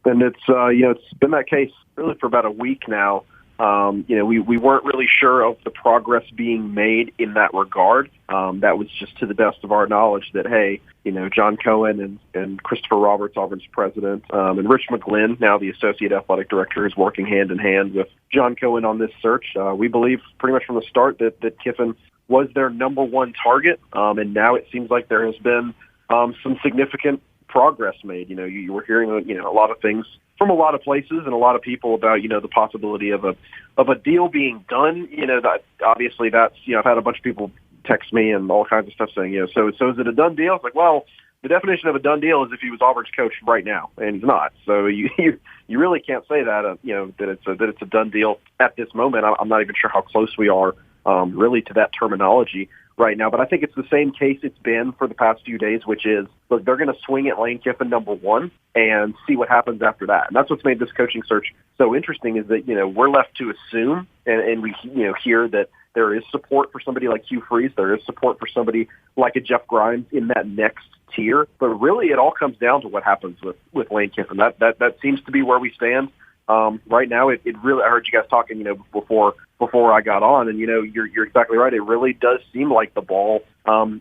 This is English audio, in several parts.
And it's it's been that case really for about a week now. We weren't really sure of the progress being made in that regard. That was just to the best of our knowledge that, hey, John Cohen and Christopher Roberts, Auburn's president, and Rich McGlynn, now the associate athletic director, is working hand in hand with John Cohen on this search. We believe pretty much from the start that Kiffin was their number one target, and now it seems like there has been some significant progress made. You were hearing a lot of things from a lot of places and a lot of people about the possibility of a deal being done. Obviously that's I've had a bunch of people text me and all kinds of stuff saying so is it a done deal? It's like, well, the definition of a done deal is if he was Auburn's coach right now, and he's not. So you really can't say that that it's a done deal at this moment. I'm not even sure how close we are really to that terminology right now, but I think it's the same case it's been for the past few days, which is, look, they're going to swing at Lane Kiffin number one and see what happens after that. And that's what's made this coaching search so interesting, is that we're left to assume, and we hear that there is support for somebody like Hugh Freeze, there is support for somebody like a Jeff Grimes in that next tier, but really it all comes down to what happens with Lane Kiffin. That seems to be where we stand. Right now, it really, I heard you guys talking, before I got on, and you're exactly right. It really does seem like the ball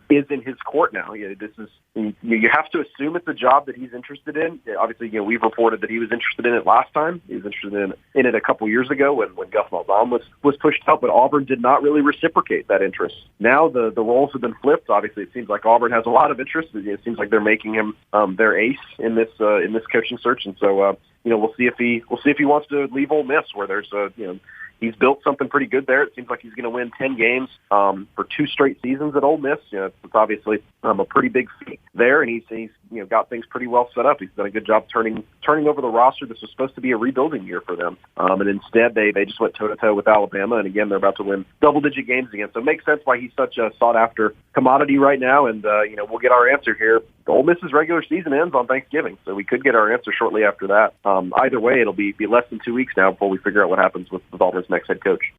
is in his court now. This is, you have to assume it's a job that he's interested in. Obviously, we've reported that he was interested in it last time. He was interested in it a couple years ago when Gus Malzahn was pushed out, but Auburn did not really reciprocate that interest. Now the roles have been flipped. Obviously, it seems like Auburn has a lot of interest. It seems like they're making him their ace in this coaching search, and so we'll see if he wants to leave Ole Miss, where there's he's built something pretty good there. It seems like he's going to win 10 games for 2 straight seasons at Ole Miss. It's obviously a pretty big feat there, and he's got things pretty well set up. He's done a good job turning over the roster. This was supposed to be a rebuilding year for them, and instead they just went toe-to-toe with Alabama, and again, they're about to win double-digit games again. So it makes sense why he's such a sought-after commodity right now, and we'll get our answer here. Ole Miss's regular season ends on Thanksgiving, so we could get our answer shortly after that. Either way, it'll be less than 2 weeks now before we figure out what happens with Auburn's next head coach.